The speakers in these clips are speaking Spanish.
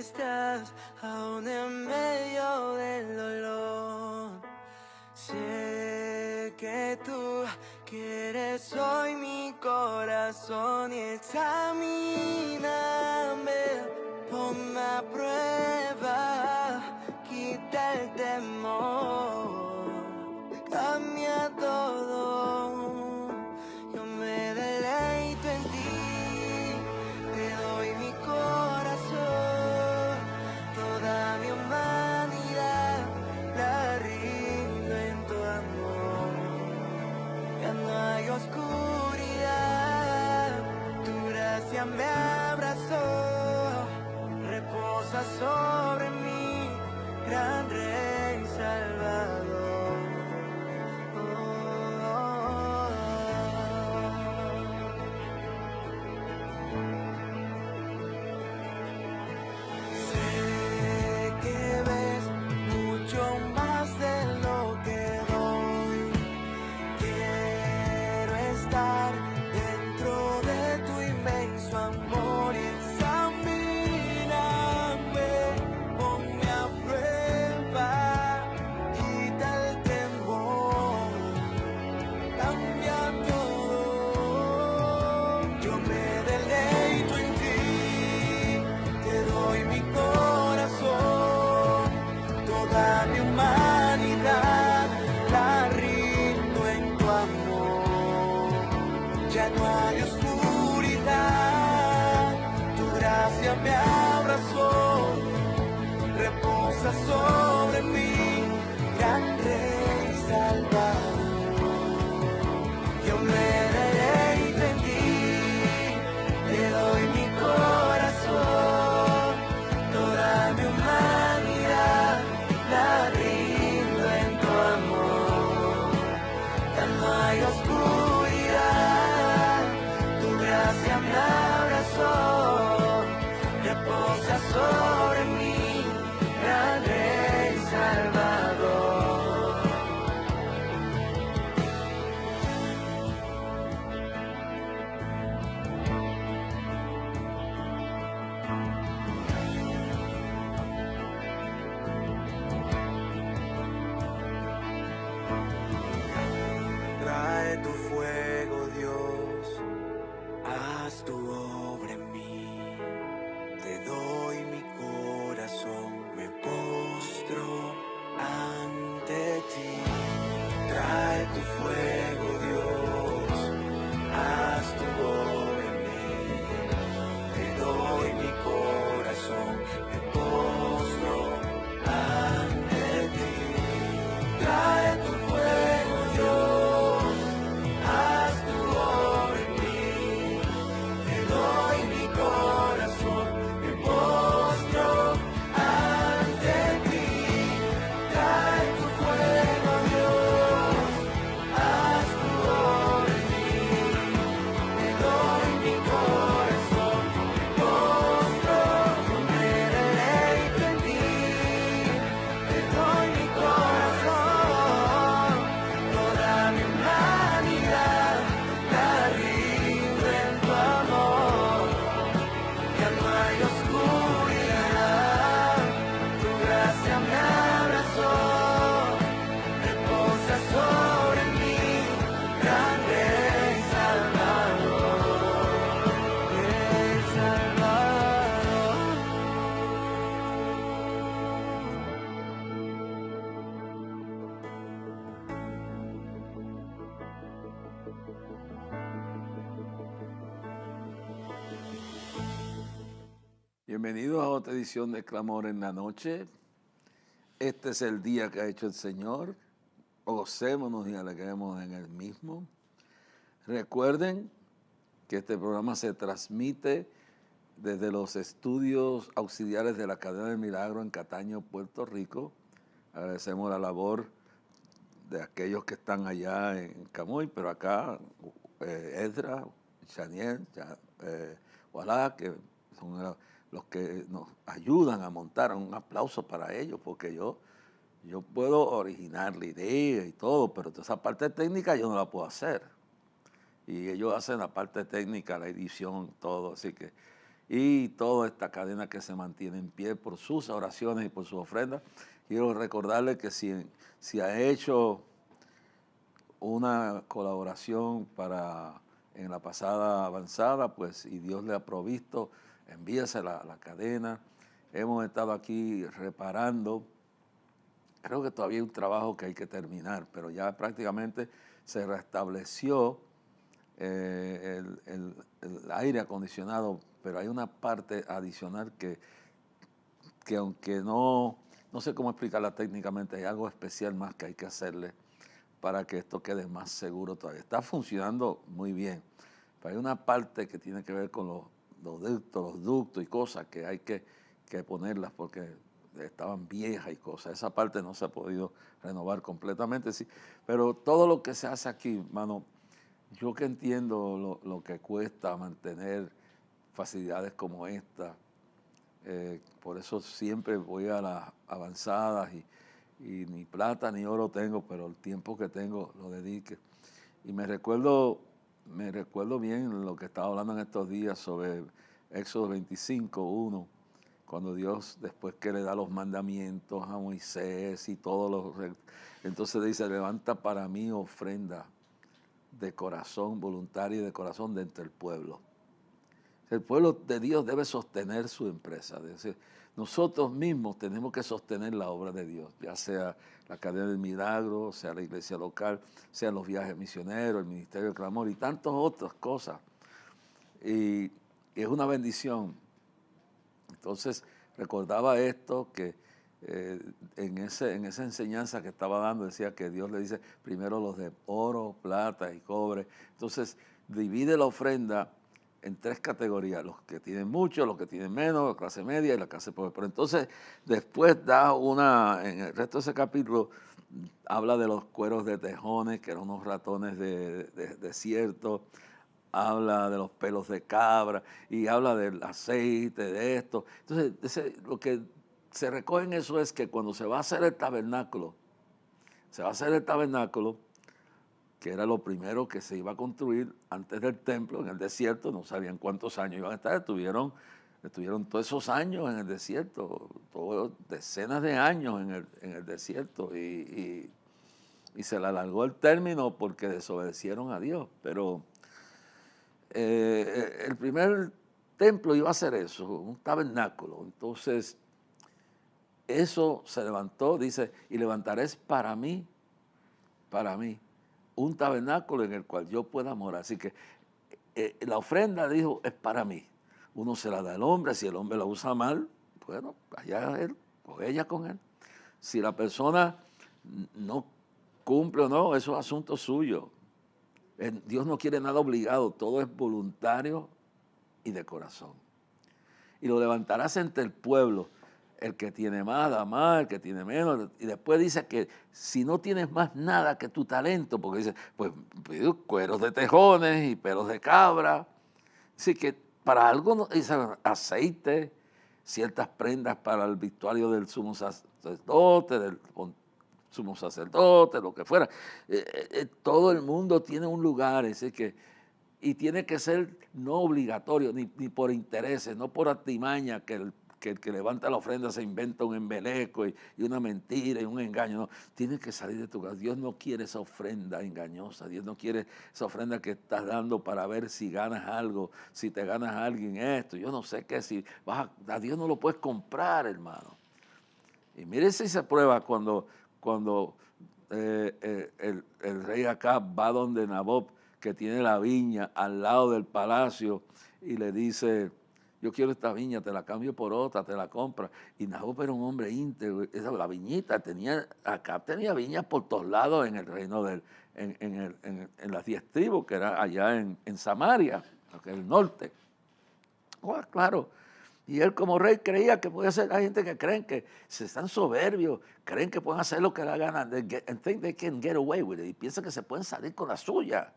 estás aún en medio del dolor. Sé que tú quieres hoy mi corazón y examíname, ponme a prueba, quita el temor, cambia todo. Yo me deleito en ti, te doy mi corazón, toda mi humanidad la rindo en tu amor. Ya no hay oscuridad, tu gracia me abrazó, reposa sobre mí, gran Rey Salvador. Sé que ves mucho más de lo que doy. Quiero estar dentro de tu inmenso amor y examíname, ponme a prueba, quita el temor, cambia todo. Yo me deleito en ti, te doy mi corazón, toda mi humanidad la rindo en tu amor. Ya no hay oscuridad, tu gracia me abrazó, reposa sobre mí, gran Rey Salvador. Yo me deleito en ti, te doy mi corazón, toda mi humanidad la rindo en tu amor. Ya no hay oscuridad, tu gracia me abrazó, reposa sobre mí, gran Rey Salvador. Trae tu fuego, Dios, haz tu obra en mí. Te doy mi corazón, me postro ante ti. Trae tu fuego, Dios, haz tu obra en mí. Te doy mi corazón, me postro ante ti. Trae tu fuego, Dios, haz tu obra en mí. Te doy mi corazón, me postro ante ti. Trae tu fuego, Dios, haz tu obra en mí. Te doy mi corazón, me postro, yo me deleito en ti. Te doy mi corazón, toda mi humanidad la rindo en tu amor. Ya no hay oscuridad, tu gracia me abrazó, reposa sobre mí, gran Rey Salvador, Rey Salvador. Bienvenidos a otra edición de Clamor en la Noche. Este es el día que ha hecho el Señor. Gocémonos y alegremos en Él mismo. Recuerden que este programa se transmite desde los estudios auxiliares de la Cadena del Milagro en Cataño, Puerto Rico. Agradecemos la labor de aquellos que están allá en Camoy, pero acá Edra, Chaniel, Walá, que son los que nos ayudan a montar. Un aplauso para ellos, porque yo puedo originar la idea y todo, pero toda esa parte técnica yo no la puedo hacer. Y ellos hacen la parte técnica, la edición, todo. Así que y toda esta cadena que se mantiene en pie por sus oraciones y por sus ofrendas. Quiero recordarle que si ha hecho una colaboración en la pasada avanzada, pues, y Dios le ha provisto, envíese la cadena. Hemos estado aquí reparando. Creo que todavía hay un trabajo que hay que terminar, pero ya prácticamente se restableció el aire acondicionado, pero hay una parte adicional que aunque no sé cómo explicarla técnicamente, hay algo especial más que hay que hacerle para que esto quede más seguro todavía. Está funcionando muy bien, pero hay una parte que tiene que ver con los ductos y cosas que hay que ponerlas porque estaban viejas y cosas. Esa parte no se ha podido renovar completamente, sí. Pero todo lo que se hace aquí, mano, yo que entiendo lo que cuesta mantener facilidades como esta, por eso siempre voy a las avanzadas y ni plata ni oro tengo, pero el tiempo que tengo lo dedique. Y me recuerdo bien lo que estaba hablando en estos días sobre Éxodo 25:1, cuando Dios, después que le da los mandamientos a Moisés y todos entonces dice, levanta para mí ofrenda de corazón voluntaria y de corazón de entre el pueblo. El pueblo de Dios debe sostener su empresa. Es decir, nosotros mismos tenemos que sostener la obra de Dios, ya sea la cadena del milagro, sea la iglesia local, sean los viajes misioneros, el ministerio del clamor y tantas otras cosas. Y es una bendición. Entonces, recordaba esto que en esa enseñanza que estaba dando, decía que Dios le dice primero los de oro, plata y cobre. Entonces, divide la ofrenda en tres categorías, los que tienen mucho, los que tienen menos, la clase media y la clase pobre. Pero entonces, después en el resto de ese capítulo, habla de los cueros de tejones, que eran unos ratones de desierto, habla de los pelos de cabra y habla del aceite, de esto. Entonces, lo que se recoge en eso es que cuando se va a hacer el tabernáculo, que era lo primero que se iba a construir antes del templo, en el desierto, no sabían cuántos años iban a estar, estuvieron todos esos años en el desierto, decenas de años en el desierto, y se le alargó el término porque desobedecieron a Dios, pero el primer templo iba a ser eso, un tabernáculo. Entonces, eso se levantó, dice, y levantaré para mí, un tabernáculo en el cual yo pueda morar. Así que la ofrenda, dijo, es para mí. Uno se la da al hombre, si el hombre la usa mal, bueno, allá él o ella con él. Si la persona no cumple o no, eso es asunto suyo. Dios no quiere nada obligado, todo es voluntario y de corazón. Y lo levantarás entre el pueblo. El que tiene más, da más, el que tiene menos. Y después dice que si no tienes más nada que tu talento, porque dice, pues cueros de tejones y pelos de cabra. Así que para algo, dice, aceite, ciertas prendas para el vestuario del sumo sacerdote, lo que fuera. Todo el mundo tiene un lugar, así que, y tiene que ser no obligatorio, ni por intereses, no por artimaña, que el que levanta la ofrenda se inventa un embeleco y una mentira y un engaño. No, tiene que salir de tu casa. Dios no quiere esa ofrenda engañosa. Dios no quiere esa ofrenda que estás dando para ver si ganas algo, si te ganas a alguien esto. Yo no sé qué, si a Dios no lo puedes comprar, hermano. Y mire si se prueba cuando el rey Acab va donde Nabot, que tiene la viña al lado del palacio, y le dice, yo quiero esta viña, te la cambio por otra, te la compra. Y Nabot era un hombre íntegro. La viñita Acab tenía viñas por todos lados en el reino en las 10 tribus, que era allá en Samaria, que es el norte. Bueno, claro. Y él como rey creía que podía ser. Hay gente que creen que se están soberbios, creen que pueden hacer lo que da gana, and think they can get away with it, y piensan que se pueden salir con la suya.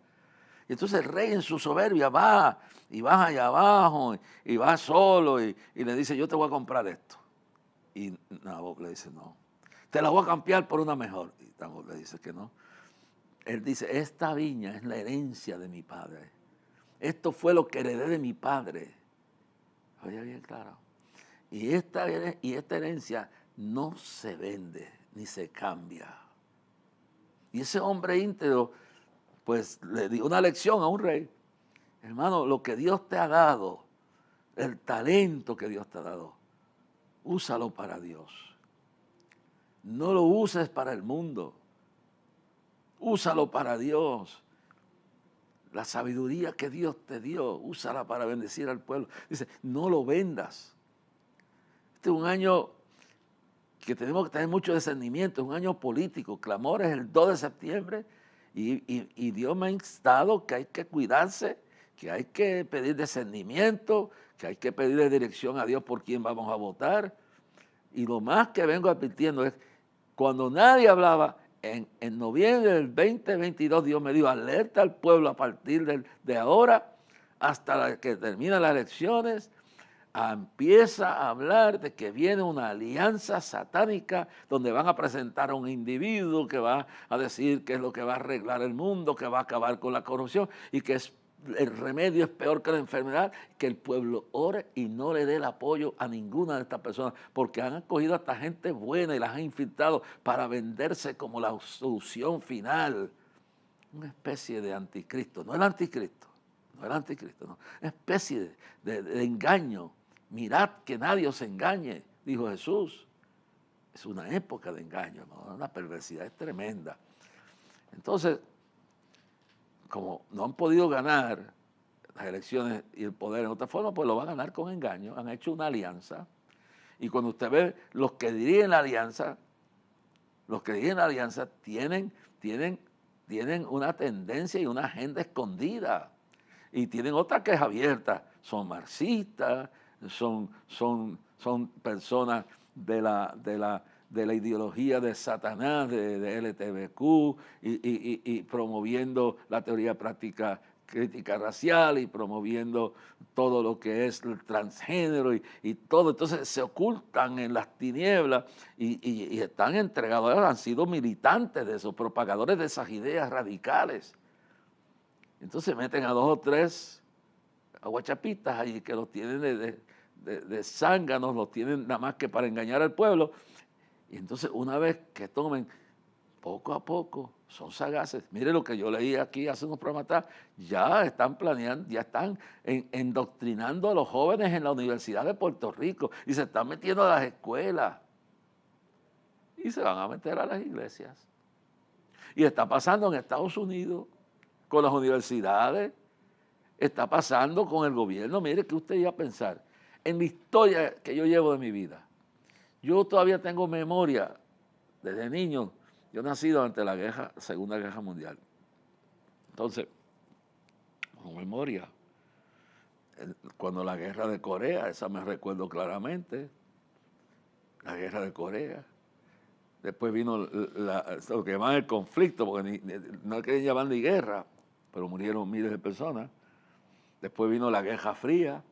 Y entonces el rey en su soberbia va y baja allá abajo y va solo y le dice, yo te voy a comprar esto. Y Nabot le dice, no, te la voy a cambiar por una mejor. Y Nabot le dice que no. Él dice, esta viña es la herencia de mi padre. Esto fue lo que heredé de mi padre. Oye bien claro. Y esta herencia no se vende ni se cambia. Y ese hombre íntegro, pues le dio una lección a un rey. Hermano, lo que Dios te ha dado, el talento que Dios te ha dado, úsalo para Dios. No lo uses para el mundo. Úsalo para Dios. La sabiduría que Dios te dio, úsala para bendecir al pueblo. Dice, no lo vendas. Este es un año que tenemos que tener mucho discernimiento, es un año político. Clamor es el 2 de septiembre y Dios me ha instado que hay que cuidarse, que hay que pedir discernimiento, que hay que pedirle dirección a Dios por quién vamos a votar. Y lo más que vengo advirtiendo es, cuando nadie hablaba, en noviembre del 2022 Dios me dio alerta al pueblo a partir de ahora hasta que terminan las elecciones, empieza a hablar de que viene una alianza satánica donde van a presentar a un individuo que va a decir qué es lo que va a arreglar el mundo, que va a acabar con la corrupción y que el remedio es peor que la enfermedad, que el pueblo ore y no le dé el apoyo a ninguna de estas personas, porque han acogido a esta gente buena y las han infiltrado para venderse como la solución final. Una especie de anticristo, no el anticristo, no, una especie de engaño. Mirad que nadie os engañe, dijo Jesús. Es una época de engaño, ¿no? Una perversidad es tremenda. Entonces, como no han podido ganar las elecciones y el poder en otra forma, pues lo van a ganar con engaño. Han hecho una alianza. Y cuando usted ve los que dirigen la alianza, tienen una tendencia y una agenda escondida. Y tienen otra que es abierta. Son marxistas, son personas de la ideología de Satanás, de LGTBQ, y promoviendo la teoría práctica crítica racial y promoviendo todo lo que es el transgénero y todo. Entonces se ocultan en las tinieblas y están entregados, han sido militantes de esos, propagadores de esas ideas radicales. Entonces meten a 2 o 3 aguachapitas ahí que los tienen de zánganos, los tienen nada más que para engañar al pueblo. Y entonces una vez que tomen, poco a poco, son sagaces. Mire lo que yo leí aquí hace unos programas atrás, ya están planeando, ya están endoctrinando a los jóvenes en la Universidad de Puerto Rico y se están metiendo a las escuelas y se van a meter a las iglesias. Y está pasando en Estados Unidos con las universidades, está pasando con el gobierno. Mire que usted iba a pensar en la historia que yo llevo de mi vida. Yo todavía tengo memoria desde niño. Yo nací durante la Segunda Guerra Mundial. Entonces, con memoria, cuando la guerra de Corea, esa me recuerdo claramente, la guerra de Corea. Después vino lo que llaman el conflicto, porque no querían llamar ni guerra, pero murieron miles de personas. Después vino la Guerra Fría.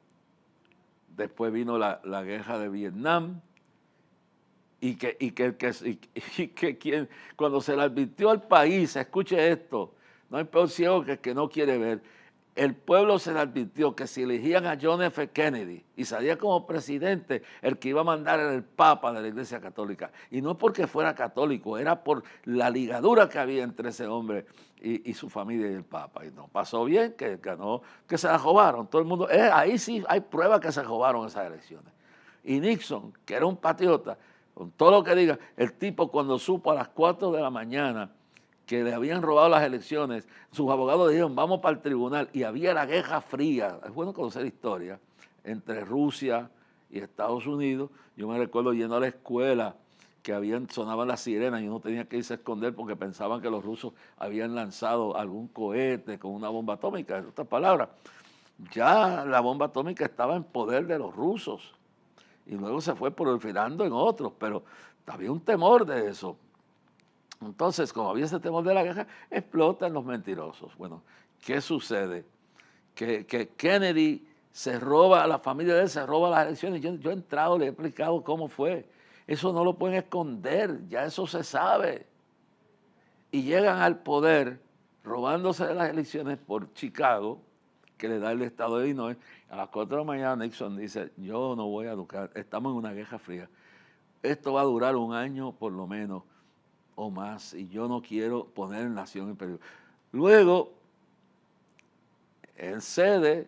Después vino la guerra de Vietnam. Cuando se le advirtió al país, escuche esto, no hay peor ciego que el que no quiere ver. El pueblo se le advirtió que si elegían a John F. Kennedy y salía como presidente, el que iba a mandar era el Papa de la Iglesia Católica. Y no porque fuera católico, era por la ligadura que había entre ese hombre y su familia y el Papa. Y no pasó bien, que ganó, que se la robaron. Todo el mundo, ahí sí hay pruebas que se robaron esas elecciones. Y Nixon, que era un patriota, con todo lo que diga, el tipo cuando supo a las 4 de la mañana que le habían robado las elecciones, sus abogados dijeron, vamos para el tribunal, y había la Guerra Fría. Es bueno conocer historia entre Rusia y Estados Unidos. Yo me recuerdo yendo a la escuela que sonaban las sirenas y uno tenía que irse a esconder porque pensaban que los rusos habían lanzado algún cohete con una bomba atómica. En otras palabras, ya la bomba atómica estaba en poder de los rusos y luego se fue proliferando en otros, pero había un temor de eso. Entonces, como había ese temor de la guerra, explotan los mentirosos. Bueno, ¿qué sucede? Que Kennedy se roba, la familia de él se roba las elecciones. Yo he entrado, le he explicado cómo fue. Eso no lo pueden esconder, ya eso se sabe. Y llegan al poder robándose las elecciones por Chicago, que le da el estado de Illinois. A las 4 de la mañana Nixon dice, yo no voy a educar, estamos en una guerra fría. Esto va a durar un año por lo menos o más y yo no quiero poner la nación en peligro. Luego, él cede,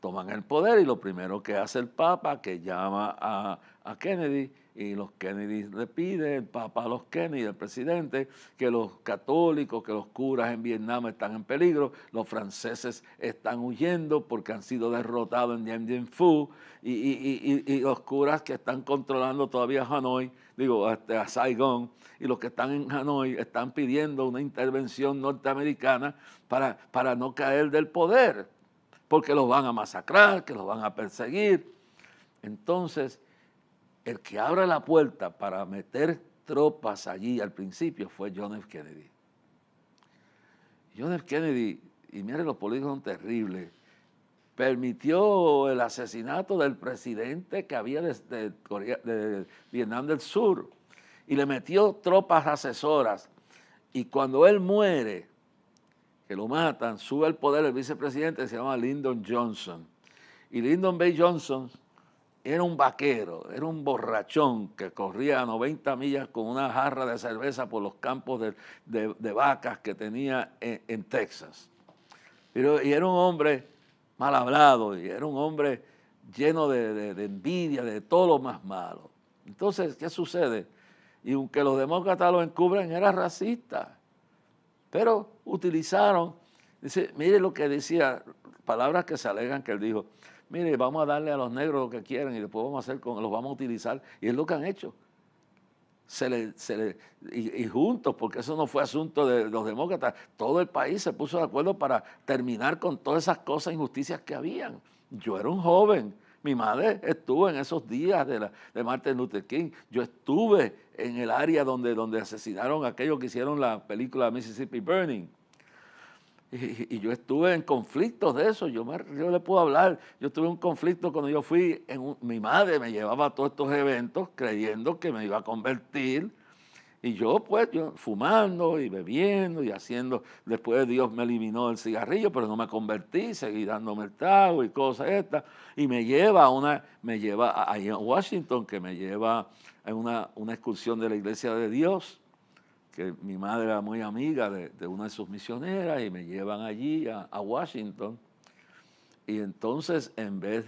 toman el poder y lo primero que hace el Papa, que llama a Kennedy, y los Kennedy le pide, el Papa a los Kennedy, el presidente, que los católicos, que los curas en Vietnam están en peligro, los franceses están huyendo porque han sido derrotados en Dien Bien Phu, y los curas que están controlando todavía Hanoi, a Saigón, y los que están en Hanoi están pidiendo una intervención norteamericana para no caer del poder, porque los van a masacrar, que los van a perseguir. Entonces, el que abre la puerta para meter tropas allí al principio fue John F. Kennedy. John F. Kennedy, y miren, los políticos son terribles, permitió el asesinato del presidente que había de Vietnam del Sur y le metió tropas asesoras. Y cuando él muere, que lo matan, sube al poder el vicepresidente que se llama Lyndon Johnson. Y Lyndon B. Johnson era un vaquero, era un borrachón que corría a 90 millas con una jarra de cerveza por los campos de vacas que tenía en Texas. Y era un hombre mal hablado, y era un hombre lleno de envidia, de todo lo más malo. Entonces, ¿qué sucede? Y aunque los demócratas lo encubren, era racista. Pero utilizaron, dice, mire lo que decía, palabras que se alegan que él dijo, mire, vamos a darle a los negros lo que quieren y después los vamos a utilizar. Y es lo que han hecho. Y juntos, porque eso no fue asunto de los demócratas, todo el país se puso de acuerdo para terminar con todas esas cosas, injusticias que habían. Yo era un joven, mi madre estuvo en esos días de Martin Luther King, yo estuve en el área donde asesinaron a aquellos que hicieron la película Mississippi Burning. Y yo estuve en conflictos de eso, yo le puedo hablar, yo tuve un conflicto cuando yo fui, mi madre me llevaba a todos estos eventos creyendo que me iba a convertir, y yo fumando y bebiendo y haciendo, después Dios me eliminó el cigarrillo, pero no me convertí, seguí dándome el trago y cosas estas, y me lleva ahí a Washington, que me lleva a una excursión de la Iglesia de Dios, que mi madre era muy amiga de una de sus misioneras y me llevan allí a Washington. Y entonces, en vez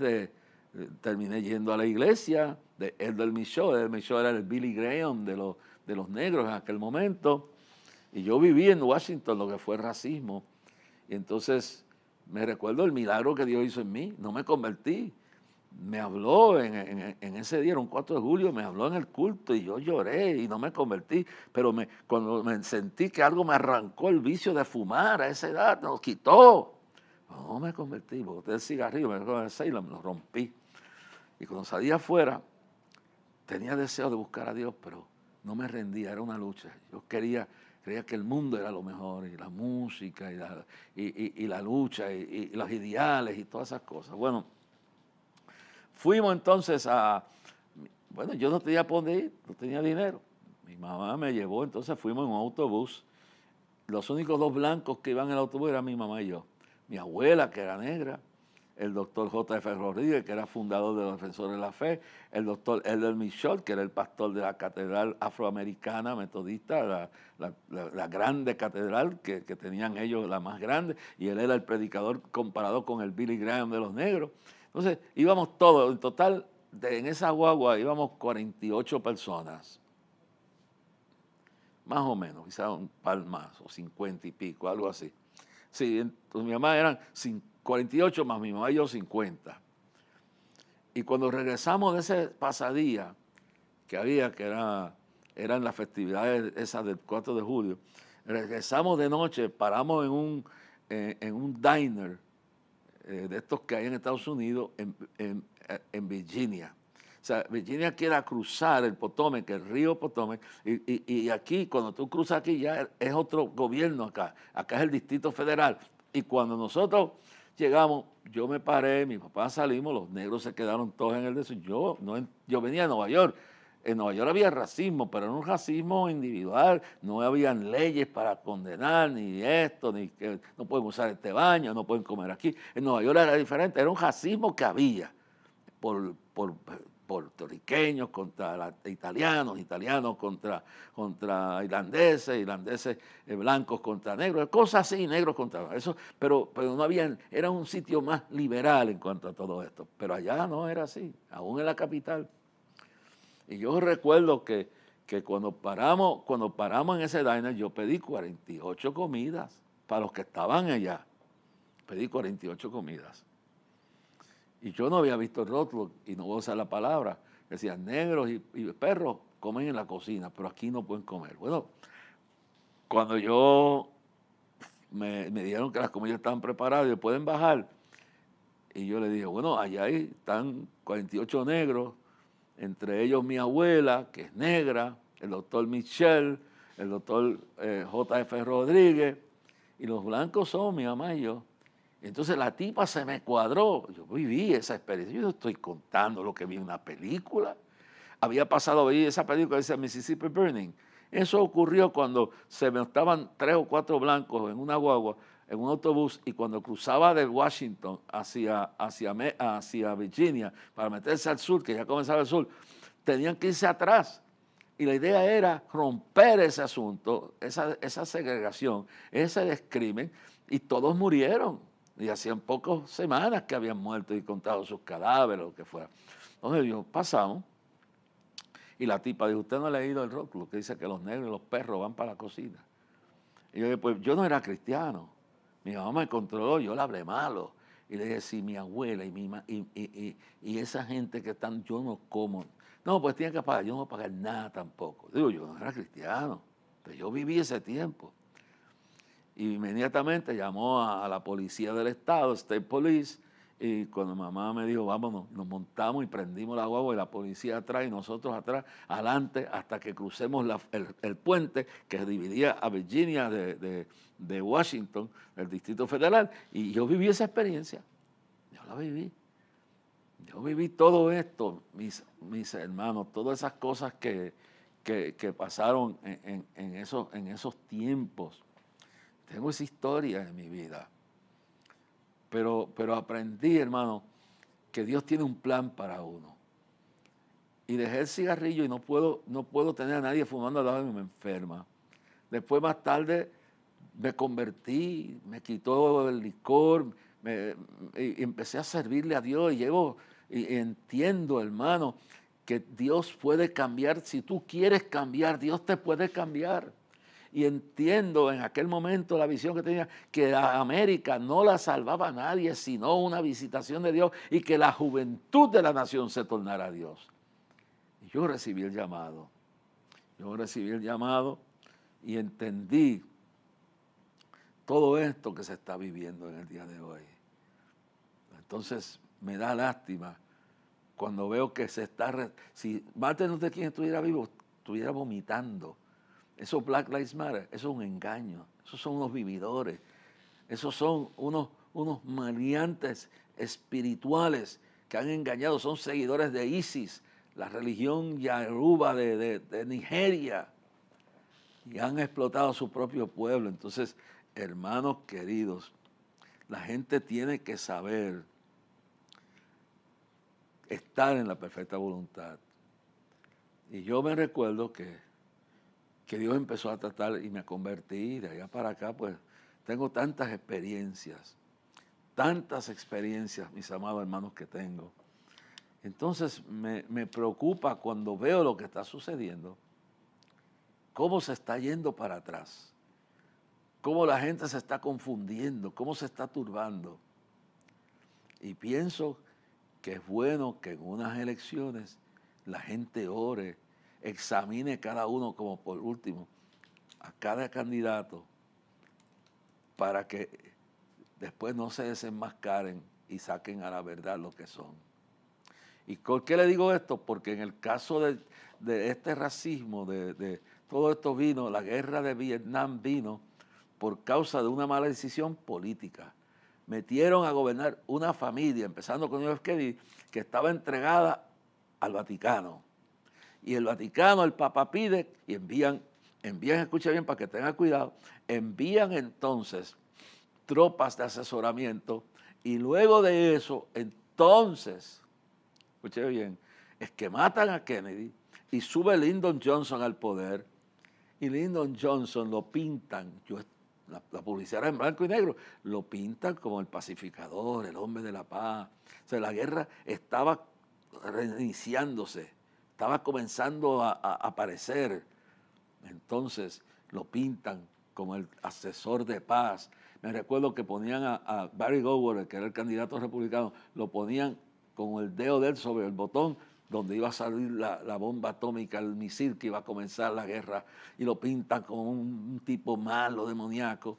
terminé yendo a la iglesia de Elder Michaud. Elder Michaud era el Billy Graham de los negros en aquel momento. Y yo viví en Washington lo que fue racismo. Y entonces me recuerdo el milagro que Dios hizo en mí. No me convertí. Me habló en ese día, era un 4 de julio, me habló en el culto y yo lloré y no me convertí, pero cuando me sentí que algo me arrancó el vicio de fumar a esa edad, nos quitó. No me convertí, boté el cigarrillo, me lo rompí. Y cuando salí afuera, tenía deseo de buscar a Dios, pero no me rendía, era una lucha. Yo creía que el mundo era lo mejor, y la música, y la lucha, y los ideales, y todas esas cosas. Bueno, fuimos entonces yo no tenía por dónde ir, no tenía dinero. Mi mamá me llevó, entonces fuimos en un autobús. Los únicos dos blancos que iban en el autobús eran mi mamá y yo. Mi abuela, que era negra, el doctor J.F. Rodríguez, que era fundador de los Defensores de la Fe, el doctor Elder Michaud, que era el pastor de la catedral afroamericana metodista, la grande catedral que tenían ellos, la más grande, y él era el predicador comparado con el Billy Graham de los negros. Entonces íbamos todos, en total, en esa guagua íbamos 48 personas, más o menos, quizás un par más, o 50 y pico, algo así. Sí, entonces mi mamá eran 48 más mi mamá y yo 50. Y cuando regresamos de ese pasadía que había, eran las festividades esas del 4 de julio, regresamos de noche, paramos en un diner de estos que hay en Estados Unidos, en Virginia. O sea, Virginia quiere cruzar el Potomac, el río Potomac, y aquí, cuando tú cruzas aquí, ya es otro gobierno acá. Acá es el Distrito Federal. Y cuando nosotros llegamos, yo me paré, mi papá salimos, los negros se quedaron todos en el desierto. Yo venía de Nueva York. En Nueva York había racismo, pero era un racismo individual, no habían leyes para condenar, ni esto, ni que no pueden usar este baño, no pueden comer aquí. En Nueva York era diferente, era un racismo que había por puertorriqueños contra italianos, italianos contra irlandeses, irlandeses blancos contra negros, cosas así, negros contra eso, pero no había, era un sitio más liberal en cuanto a todo esto, pero allá no era así, aún en la capital. Y yo recuerdo que cuando paramos en ese diner, yo pedí 48 comidas para los que estaban allá. Pedí 48 comidas. Y yo no había visto el rótulo, y no voy a usar la palabra, decían negros y perros comen en la cocina, pero aquí no pueden comer. Bueno, cuando me dijeron que las comidas estaban preparadas y pueden bajar, y yo le dije, bueno, allá están 48 negros, entre ellos mi abuela, que es negra, el doctor Michel, el doctor J.F. Rodríguez, y los blancos son mi mamá y yo. Entonces la tipa se me cuadró. Yo viví esa experiencia. Yo no estoy contando lo que vi en una película. Había pasado a ver esa película que dice Mississippi Burning. Eso ocurrió cuando se me estaban 3 o 4 blancos en una guagua, en un autobús, y cuando cruzaba de Washington hacia Virginia para meterse al sur, que ya comenzaba el sur, tenían que irse atrás. Y la idea era romper ese asunto, esa segregación, ese descrimen, y todos murieron. Y hacían pocas semanas que habían muerto y contado sus cadáveres, lo que fuera. Entonces pasamos, y la tipa dijo, usted no ha leído el rótulo que dice que los negros y los perros van para la cocina. Y yo dije, pues yo no era cristiano. Mi mamá me controló, yo le hablé malo. Y le dije, sí, mi abuela y esa gente que están, yo no como. No, pues tienen que pagar, yo no voy a pagar nada tampoco. Digo, yo no era cristiano, pero yo viví ese tiempo. Y inmediatamente llamó a la policía del estado, State Police, y cuando mamá me dijo, vámonos, nos montamos y prendimos la guagua y la policía atrás y nosotros atrás, adelante, hasta que crucemos el puente que dividía a Virginia de Washington, el Distrito Federal, y yo viví esa experiencia, yo la viví. Yo viví todo esto, mis hermanos, todas esas cosas que pasaron en esos tiempos. Tengo esa historia en mi vida. Pero aprendí, hermano, que Dios tiene un plan para uno. Y dejé el cigarrillo y no puedo tener a nadie fumando al lado de mí, me enferma. Después, más tarde, me convertí, me quitó el licor, y empecé a servirle a Dios y entiendo, hermano, que Dios puede cambiar. Si tú quieres cambiar, Dios te puede cambiar. Y entiendo en aquel momento la visión que tenía, que a América no la salvaba nadie, sino una visitación de Dios, y que la juventud de la nación se tornara a Dios. Y yo recibí el llamado. Y entendí todo esto que se está viviendo en el día de hoy. Entonces me da lástima cuando veo que se está... Si Martin Luther King estuviera vivo, estuviera vomitando. Eso Black Lives Matter, eso es un engaño. Esos son unos vividores. Esos son unos maleantes espirituales que han engañado. Son seguidores de ISIS, la religión Yoruba de Nigeria. Y han explotado a su propio pueblo. Entonces, hermanos queridos, la gente tiene que saber estar en la perfecta voluntad. Y yo me recuerdo que Dios empezó a tratar y me convertí. De allá para acá, pues, tengo tantas experiencias, mis amados hermanos, que tengo. Entonces, me preocupa cuando veo lo que está sucediendo, cómo se está yendo para atrás, cómo la gente se está confundiendo, cómo se está turbando. Y pienso que es bueno que en unas elecciones la gente ore, examine cada uno, como por último, a cada candidato, para que después no se desenmascaren y saquen a la verdad lo que son. ¿Y por qué le digo esto? Porque en el caso de este racismo, de todo esto vino, la guerra de Vietnam vino por causa de una mala decisión política. Metieron a gobernar una familia, empezando con John F. Kennedy, que estaba entregada al Vaticano. Y el Vaticano, el Papa pide y envían, escucha bien para que tengan cuidado, envían entonces tropas de asesoramiento y luego de eso, entonces, escuche bien, es que matan a Kennedy y sube Lyndon Johnson al poder y Lyndon Johnson lo pintan, la publicidad era en blanco y negro, lo pintan como el pacificador, el hombre de la paz. O sea, la guerra estaba reiniciándose, estaba comenzando a aparecer. Entonces lo pintan como el asesor de paz. Me recuerdo que ponían a Barry Goldwater, que era el candidato republicano, lo ponían con el dedo de él sobre el botón donde iba a salir la bomba atómica, el misil que iba a comenzar la guerra, y lo pintan como un tipo malo, demoníaco.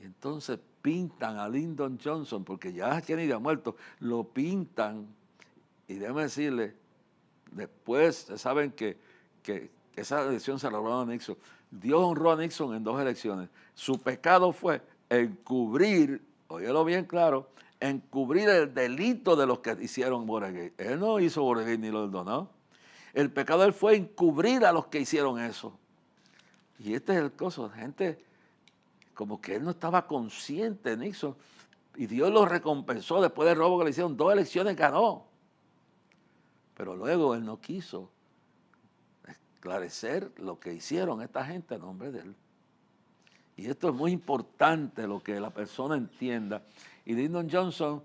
Y entonces pintan a Lyndon Johnson, porque ya Kennedy ha muerto, lo pintan, y déjame decirle, después, saben que esa elección se la robaron a Nixon. Dios honró a Nixon en 2 elecciones. Su pecado fue encubrir, óyelo bien claro, encubrir el delito de los que hicieron Watergate. Él no hizo Watergate ni lo perdonó. El pecado de él fue encubrir a los que hicieron eso. Y este es el caso, gente, como que él no estaba consciente, Nixon, y Dios lo recompensó después del robo que le hicieron. 2 elecciones ganó. Pero luego él no quiso esclarecer lo que hicieron esta gente en nombre de él. Y esto es muy importante, lo que la persona entienda. Y Lyndon Johnson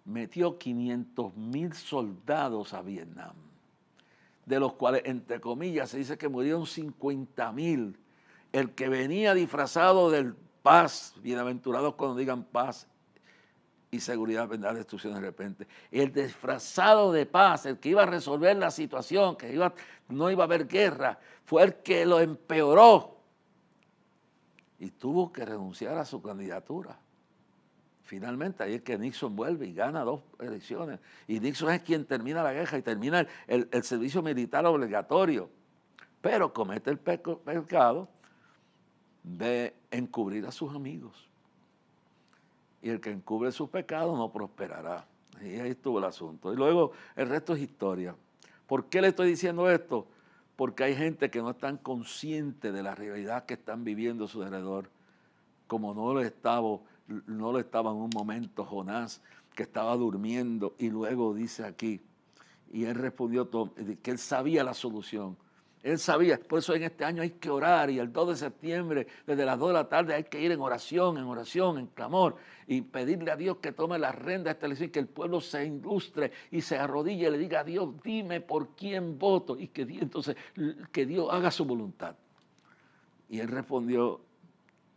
metió 500,000 soldados a Vietnam, de los cuales, entre comillas, se dice que murieron 50,000. El que venía disfrazado del paz, bienaventurados cuando digan paz y seguridad, vendrá destrucción de repente. El disfrazado de paz, el que iba a resolver la situación, que no iba a haber guerra, fue el que lo empeoró y tuvo que renunciar a su candidatura. Finalmente, ahí es que Nixon vuelve y gana 2 elecciones. Y Nixon es quien termina la guerra y termina el servicio militar obligatorio. Pero comete el pecado de encubrir a sus amigos. Y el que encubre sus pecados no prosperará. Y ahí estuvo el asunto. Y luego el resto es historia. ¿Por qué le estoy diciendo esto? Porque hay gente que no están consciente de la realidad que están viviendo a su alrededor, como no lo estaba en un momento Jonás, que estaba durmiendo, y luego dice aquí, y él respondió que él sabía la solución. Él sabía, por eso en este año hay que orar, y el 2 de septiembre, desde las 2 de la tarde, hay que ir en oración, en clamor, y pedirle a Dios que tome la rienda de esta elección, que el pueblo se ilustre y se arrodille y le diga a Dios, dime por quién voto, y que Dios haga su voluntad. Y él respondió,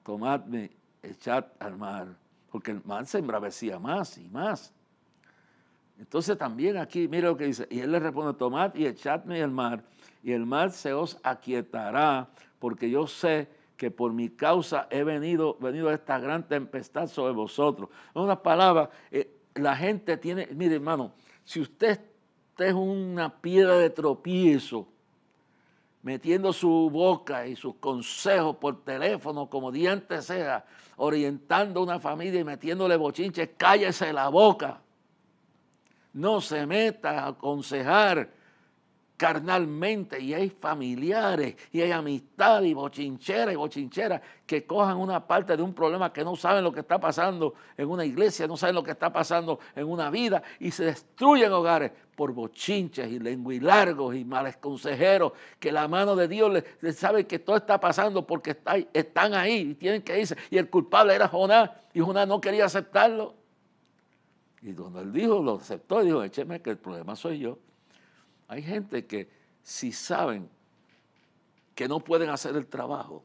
tomadme, echad al mar, porque el mar se embravecía más y más. Entonces también aquí, mire lo que dice, y él le responde, tomad y echadme al mar, y el mar se os aquietará, porque yo sé que por mi causa he venido esta gran tempestad sobre vosotros. En unas palabras, la gente tiene, mire hermano, si usted es una piedra de tropiezo, metiendo su boca y sus consejos por teléfono, como diante sea, orientando a una familia y metiéndole bochinches, cállese la boca. No se meta a aconsejar carnalmente, y hay familiares y hay amistad y bochincheras que cojan una parte de un problema que no saben lo que está pasando en una iglesia, no saben lo que está pasando en una vida, y se destruyen hogares por bochinches y lenguilargos y males consejeros, que la mano de Dios les sabe que todo está pasando porque están ahí y tienen que irse, y el culpable era Jonás, y Jonás no quería aceptarlo. Y cuando él dijo, lo aceptó, y dijo, écheme que el problema soy yo. Hay gente que si saben que no pueden hacer el trabajo,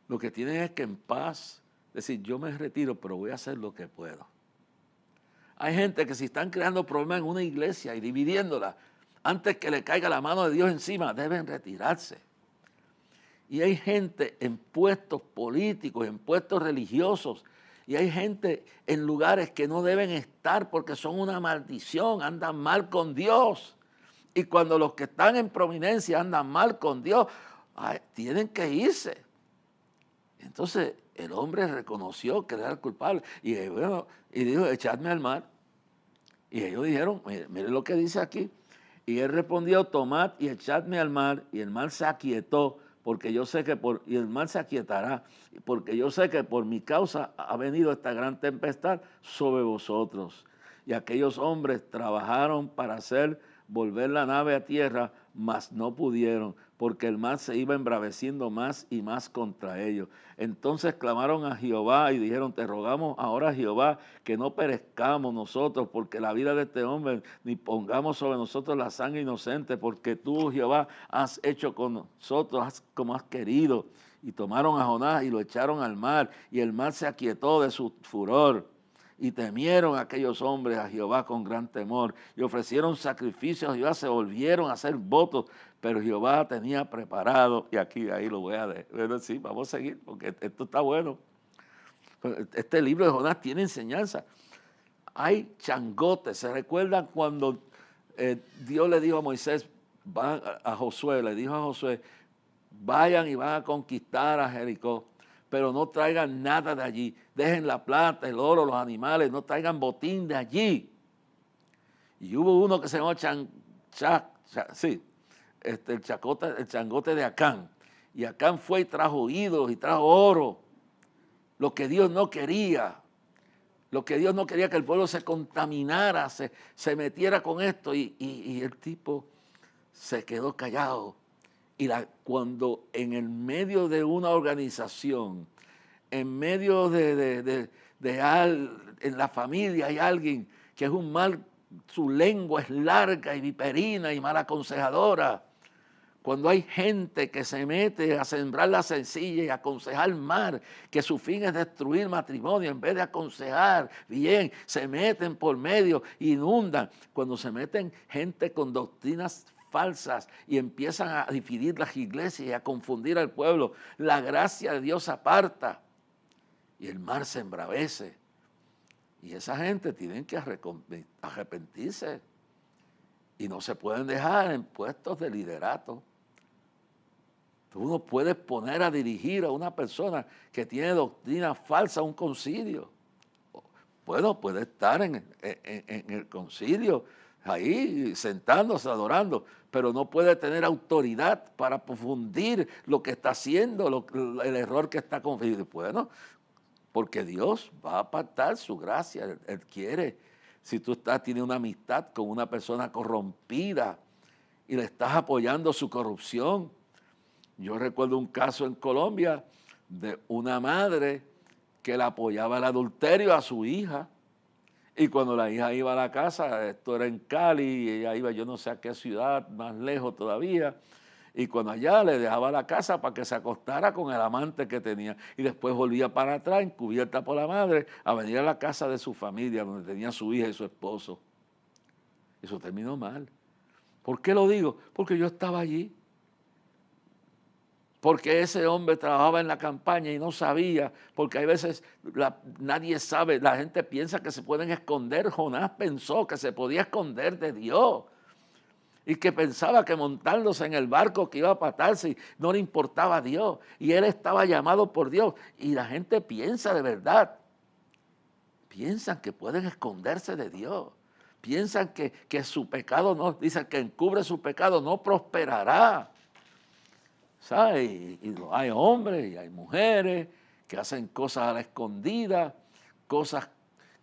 lo que tienen es que en paz decir, yo me retiro, pero voy a hacer lo que puedo. Hay gente que si están creando problemas en una iglesia y dividiéndola, antes que le caiga la mano de Dios encima, deben retirarse. Y hay gente en puestos políticos, en puestos religiosos, y hay gente en lugares que no deben estar porque son una maldición, andan mal con Dios. Y cuando los que están en prominencia andan mal con Dios, tienen que irse. Entonces el hombre reconoció que era el culpable y dijo, echadme al mar. Y ellos dijeron, mire lo que dice aquí, Y él respondió, tomad y echadme al mar, y el mar se aquietó, porque yo sé que y el mar se aquietará, porque yo sé que por mi causa ha venido esta gran tempestad sobre vosotros. Y aquellos hombres trabajaron para hacer volver la nave a tierra, mas no pudieron, porque el mar se iba embraveciendo más y más contra ellos. Entonces clamaron a Jehová y dijeron, te rogamos ahora, Jehová, que no perezcamos nosotros, porque la vida de este hombre, ni pongamos sobre nosotros la sangre inocente, porque tú, Jehová, has hecho con nosotros como has querido. Y tomaron a Jonás y lo echaron al mar, y el mar se aquietó de su furor. Y temieron aquellos hombres a Jehová con gran temor, y ofrecieron sacrificios a Jehová, se volvieron a hacer votos, pero Jehová tenía preparado, y ahí lo voy a dejar. Bueno, sí, vamos a seguir, porque esto está bueno. Este libro de Jonás tiene enseñanza. Hay changotes, ¿se recuerdan cuando Dios le dijo a Moisés, a Josué, le dijo a Josué, vayan y van a conquistar a Jericó, pero no traigan nada de allí, dejen la plata, el oro, los animales, no traigan botín de allí. Y hubo uno que se llamó el changote de Acán, y Acán fue y trajo ídolos y trajo oro, lo que Dios no quería. Lo que Dios no quería, que el pueblo se contaminara, se metiera con esto, y el tipo se quedó callado. Y cuando en el medio de una organización, en medio en la familia hay alguien que es un mal, su lengua es larga y viperina y mal aconsejadora, cuando hay gente que se mete a sembrar la sencilla y aconsejar mal, que su fin es destruir matrimonio, en vez de aconsejar bien, se meten por medio, inundan. Cuando se meten gente con doctrinas falsas y empiezan a dividir las iglesias y a confundir al pueblo, la gracia de Dios aparta y el mar se embravece. Y esa gente tiene que arrepentirse y no se pueden dejar en puestos de liderato. Tú no puedes poner a dirigir a una persona que tiene doctrina falsa a un concilio. Bueno, puede estar en el concilio, ahí sentándose, adorando, pero no puede tener autoridad para profundir lo que está haciendo, el error que está cometiendo. Bueno, porque Dios va a apartar su gracia, Él quiere. Si tú tienes una amistad con una persona corrompida y le estás apoyando su corrupción. Yo recuerdo un caso en Colombia de una madre que le apoyaba el adulterio a su hija. Y cuando la hija iba a la casa, esto era en Cali, y ella iba yo no sé a qué ciudad, más lejos todavía, y cuando allá le dejaba la casa para que se acostara con el amante que tenía, y después volvía para atrás, encubierta por la madre, a venir a la casa de su familia, donde tenía su hija y su esposo. Eso terminó mal. ¿Por qué lo digo? Porque yo estaba allí. Porque ese hombre trabajaba en la campaña y no sabía, porque hay veces nadie sabe, la gente piensa que se pueden esconder. Jonás pensó que se podía esconder de Dios y que pensaba que montándose en el barco que iba a patarse no le importaba a Dios, y él estaba llamado por Dios. Y la gente piensa de verdad, piensan que pueden esconderse de Dios, piensan que su pecado no, dicen que encubre su pecado no prosperará. ¿Sabes? Y hay hombres y hay mujeres que hacen cosas a la escondida, cosas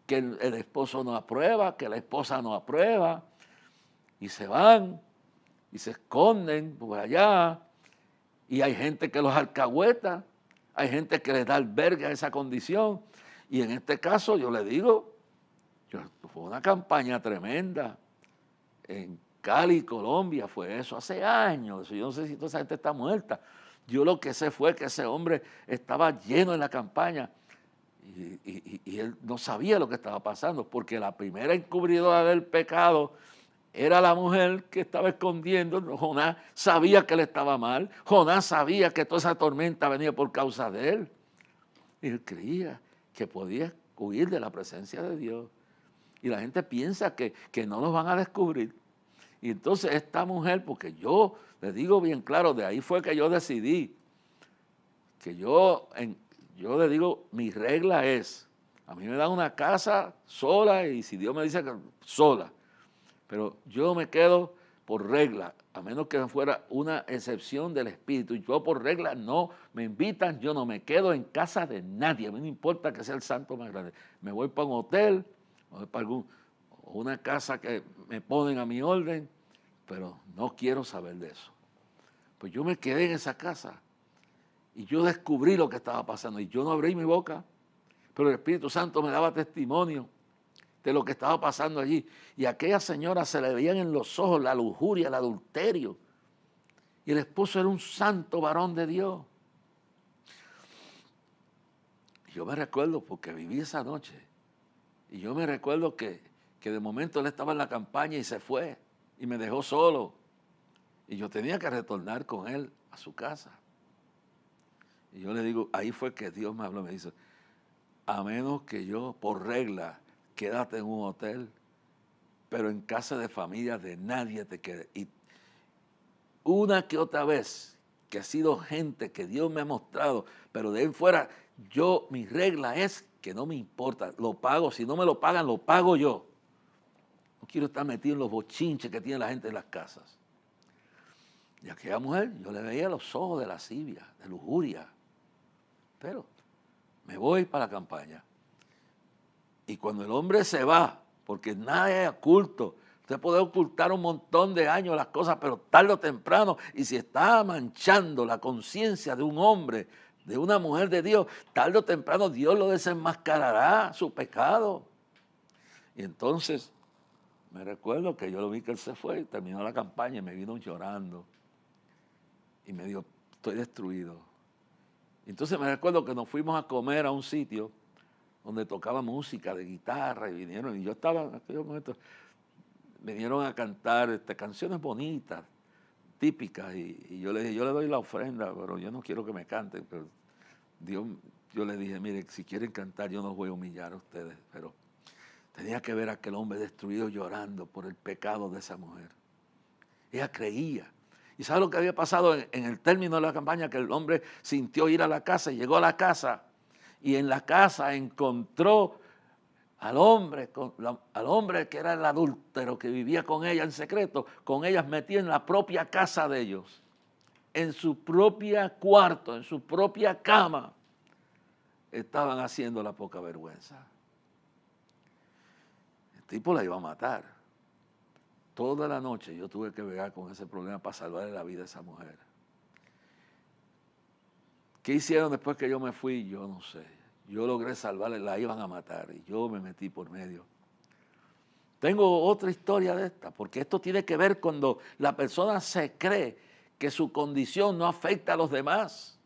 que el esposo no aprueba, que la esposa no aprueba, y se van y se esconden por allá. Y hay gente que los alcahueta, hay gente que les da albergue a esa condición. Y en este caso yo le digo, fue una campaña tremenda en Cali, Colombia, fue eso hace años. Yo no sé si toda esa gente está muerta. Yo lo que sé fue que ese hombre estaba lleno en la campaña y él no sabía lo que estaba pasando, porque la primera encubridora del pecado era la mujer que estaba escondiendo. Jonás sabía que él estaba mal. Jonás sabía que toda esa tormenta venía por causa de él. Y él creía que podía huir de la presencia de Dios. Y la gente piensa que no los van a descubrir. Y entonces esta mujer, porque yo le digo bien claro, de ahí fue que yo decidí, que yo le digo, mi regla es, a mí me dan una casa sola, y si Dios me dice que sola, pero yo me quedo por regla, a menos que fuera una excepción del Espíritu, yo por regla no me invitan, yo no me quedo en casa de nadie, a mí no importa que sea el santo más grande. Me voy para un hotel, me voy para una casa que me ponen a mi orden, pero no quiero saber de eso. Pues yo me quedé en esa casa y yo descubrí lo que estaba pasando y yo no abrí mi boca, pero el Espíritu Santo me daba testimonio de lo que estaba pasando allí. Y a aquella señora se le veían en los ojos la lujuria, el adulterio. Y el esposo era un santo varón de Dios. Y yo me recuerdo porque viví esa noche. Y yo me recuerdo que de momento él estaba en la campaña y se fue. Y me dejó solo. Y yo tenía que retornar con él a su casa. Y yo le digo, ahí fue que Dios me habló, me dice, a menos que yo, por regla, quédate en un hotel, pero en casa de familia de nadie te quede. Y una que otra vez, que ha sido gente que Dios me ha mostrado, pero de ahí en fuera, mi regla es que no me importa, lo pago, si no me lo pagan, lo pago yo. No quiero estar metido en los bochinches que tiene la gente en las casas. Y a aquella mujer, yo le veía los ojos de lascivia, de lujuria. Pero me voy para la campaña. Y cuando el hombre se va, porque nada es oculto, usted puede ocultar un montón de años las cosas, pero tarde o temprano, y si está manchando la conciencia de un hombre, de una mujer de Dios, tarde o temprano Dios lo desenmascarará, su pecado. Y entonces, me recuerdo que yo lo vi que él se fue, terminó la campaña y me vino llorando. Y me dijo, estoy destruido. Y entonces me recuerdo que nos fuimos a comer a un sitio donde tocaba música de guitarra y vinieron, y yo estaba en aquellos momentos, vinieron a cantar canciones bonitas, típicas, y yo le dije, yo le doy la ofrenda, pero yo no quiero que me canten, pero yo le dije, mire, si quieren cantar, yo no los voy a humillar a ustedes, pero tenía que ver a aquel hombre destruido llorando por el pecado de esa mujer. Ella creía. ¿Y sabe lo que había pasado en el término de la campaña? Que el hombre sintió ir a la casa y llegó a la casa, y en la casa encontró al hombre que era el adúltero, que vivía con ella en secreto, con ellas metida en la propia casa de ellos, en su propia cuarto, en su propia cama, estaban haciendo la poca vergüenza. El tipo la iba a matar. Toda la noche yo tuve que bregar con ese problema para salvarle la vida a esa mujer. ¿Qué hicieron después que yo me fui? Yo no sé. Yo logré salvarle, la iban a matar y yo me metí por medio. Tengo otra historia de esta, porque esto tiene que ver cuando la persona se cree que su condición no afecta a los demás.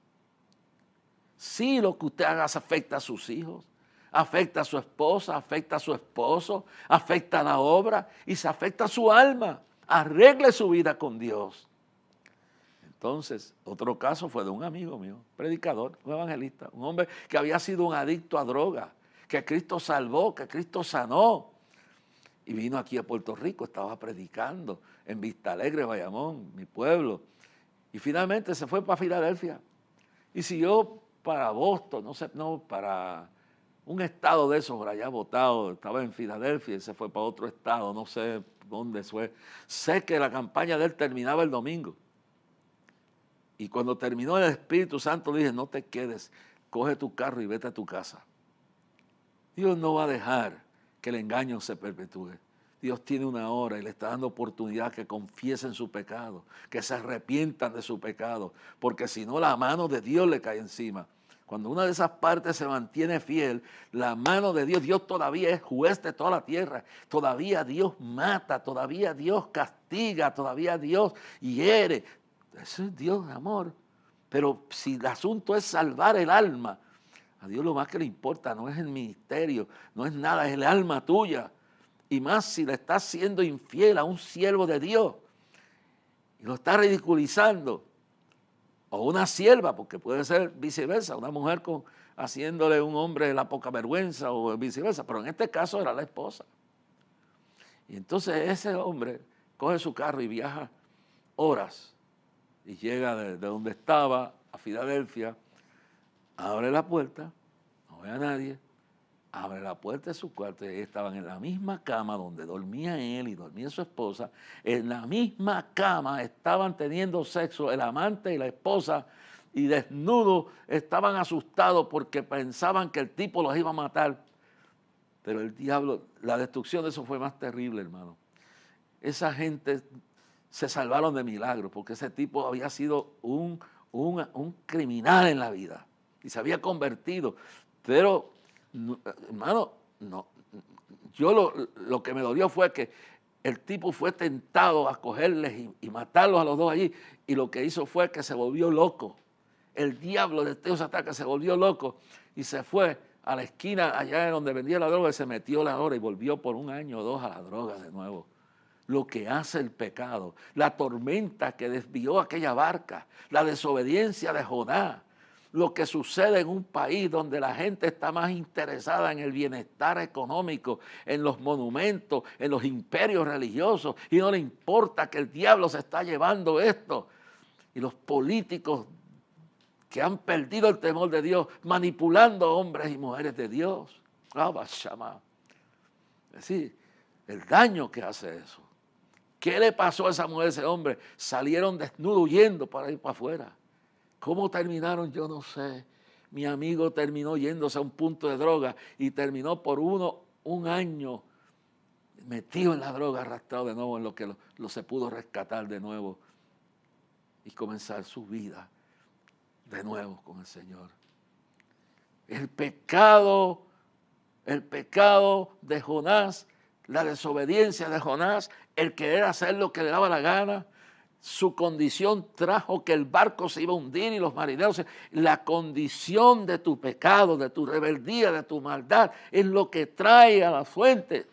Sí, lo que usted haga afecta a sus hijos, afecta a su esposa, afecta a su esposo, afecta a la obra y se afecta a su alma. Arregle su vida con Dios. Entonces, otro caso fue de un amigo mío, predicador, un evangelista, un hombre que había sido un adicto a droga, que Cristo salvó, que Cristo sanó. Y vino aquí a Puerto Rico, estaba predicando en Vista Alegre, Bayamón, mi pueblo. Y finalmente se fue para Filadelfia. Y siguió para Boston, para un estado de esos por allá botado. Estaba en Filadelfia y se fue para otro estado, no sé dónde fue. Sé que la campaña de él terminaba el domingo. Y cuando terminó el Espíritu Santo le dije, no te quedes, coge tu carro y vete a tu casa. Dios no va a dejar que el engaño se perpetúe. Dios tiene una hora y le está dando oportunidad que confiesen su pecado, que se arrepientan de su pecado, porque si no la mano de Dios le cae encima. Cuando una de esas partes se mantiene fiel, la mano de Dios, Dios todavía es juez de toda la tierra, todavía Dios mata, todavía Dios castiga, todavía Dios hiere. Eso es Dios de amor. Pero si el asunto es salvar el alma, a Dios lo más que le importa no es el ministerio, no es nada, es el alma tuya. Y más si le estás siendo infiel a un siervo de Dios y lo estás ridiculizando. O una sierva, porque puede ser viceversa, una mujer haciéndole a un hombre la poca vergüenza o viceversa. Pero en este caso era la esposa. Y entonces ese hombre coge su carro y viaja horas. Y llega de donde estaba a Filadelfia, abre la puerta, no ve a nadie, abre la puerta de su cuarto y ahí estaban en la misma cama donde dormía él y dormía su esposa. En la misma cama estaban teniendo sexo el amante y la esposa, y desnudos estaban asustados porque pensaban que el tipo los iba a matar. Pero el diablo, la destrucción de eso fue más terrible, hermano. Esa gente se salvaron de milagro porque ese tipo había sido un criminal en la vida y se había convertido. Pero, hermano, no, yo lo que me dolió fue que el tipo fue tentado a cogerles y matarlos a los dos allí, y lo que hizo fue que se volvió loco. El diablo de Dios ataca, se volvió loco y se fue a la esquina allá donde vendía la droga y se metió la droga y volvió por 1 año o 2 a la droga de nuevo. Lo que hace el pecado, la tormenta que desvió aquella barca, la desobediencia de Jonás, lo que sucede en un país donde la gente está más interesada en el bienestar económico, en los monumentos, en los imperios religiosos, y no le importa que el diablo se está llevando esto. Y los políticos que han perdido el temor de Dios, manipulando hombres y mujeres de Dios. Es decir, el daño que hace eso. ¿Qué le pasó a esa mujer, a ese hombre? Salieron desnudos huyendo para ir para afuera. ¿Cómo terminaron? Yo no sé. Mi amigo terminó yéndose a un punto de droga y terminó por 1 año metido en la droga, arrastrado de nuevo, en lo que lo se pudo rescatar de nuevo y comenzar su vida de nuevo con el Señor. El pecado de Jonás, la desobediencia de Jonás, el querer hacer lo que le daba la gana, su condición trajo que el barco se iba a hundir y los marineros. La condición de tu pecado, de tu rebeldía, de tu maldad, es lo que trae a la fuente.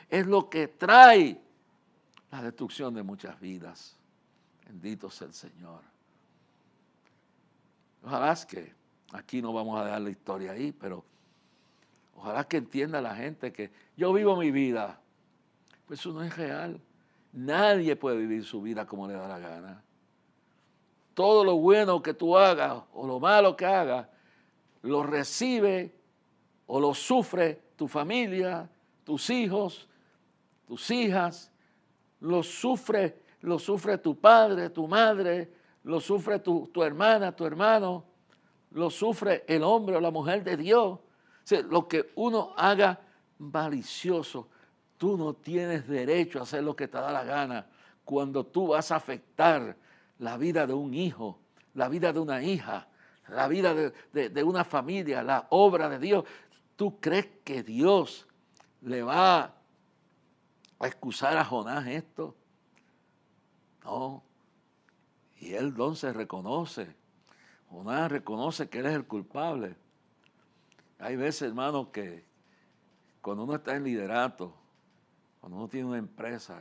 Es lo que trae la destrucción de muchas vidas. Bendito sea el Señor. Ojalá es que, aquí no vamos a dejar la historia ahí, pero ojalá que entienda la gente que yo vivo mi vida. Pues eso no es real. Nadie puede vivir su vida como le da la gana. Todo lo bueno que tú hagas o lo malo que hagas, lo recibe o lo sufre tu familia, tus hijos, tus hijas, lo sufre tu padre, tu madre, lo sufre tu hermana, tu hermano, lo sufre el hombre o la mujer de Dios. O sea, lo que uno haga malicioso, tú no tienes derecho a hacer lo que te da la gana cuando tú vas a afectar la vida de un hijo, la vida de una hija, la vida de una familia, la obra de Dios. ¿Tú crees que Dios le va a excusar a Jonás esto? No. Y él entonces reconoce. Jonás reconoce que él es el culpable. Hay veces, hermano, que cuando uno está en liderato, cuando uno tiene una empresa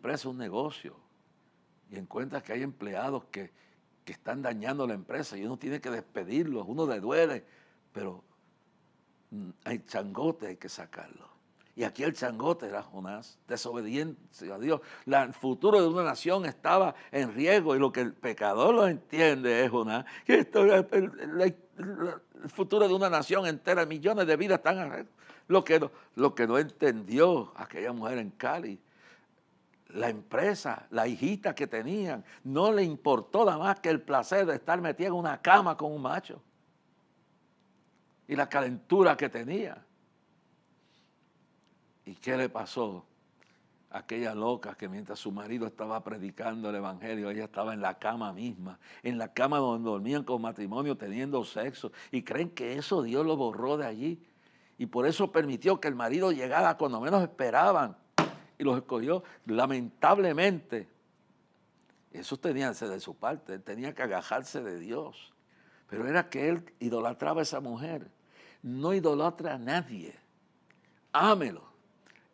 es un negocio, y encuentra que hay empleados que están dañando la empresa y uno tiene que despedirlos, uno le duele, pero hay changote, hay que sacarlo. Y aquí el changote era Jonás, desobediente a Dios. El futuro de una nación estaba en riesgo, y lo que el pecador lo entiende es Jonás, que el futuro de una nación entera, millones de vidas están en riesgo. Lo que no entendió aquella mujer en Cali, la empresa, la hijita que tenían, no le importó nada más que el placer de estar metida en una cama con un macho y la calentura que tenía. ¿Y qué le pasó? Aquella loca que mientras su marido estaba predicando el evangelio, ella estaba en la cama misma, en la cama donde dormían con matrimonio, teniendo sexo, y creen que eso Dios lo borró de allí, y por eso permitió que el marido llegara cuando menos esperaban y los escogió. Lamentablemente, eso tenía que ser de su parte, él tenía que agajarse de Dios, pero era que él idolatraba a esa mujer. No idolatra a nadie, ámelo.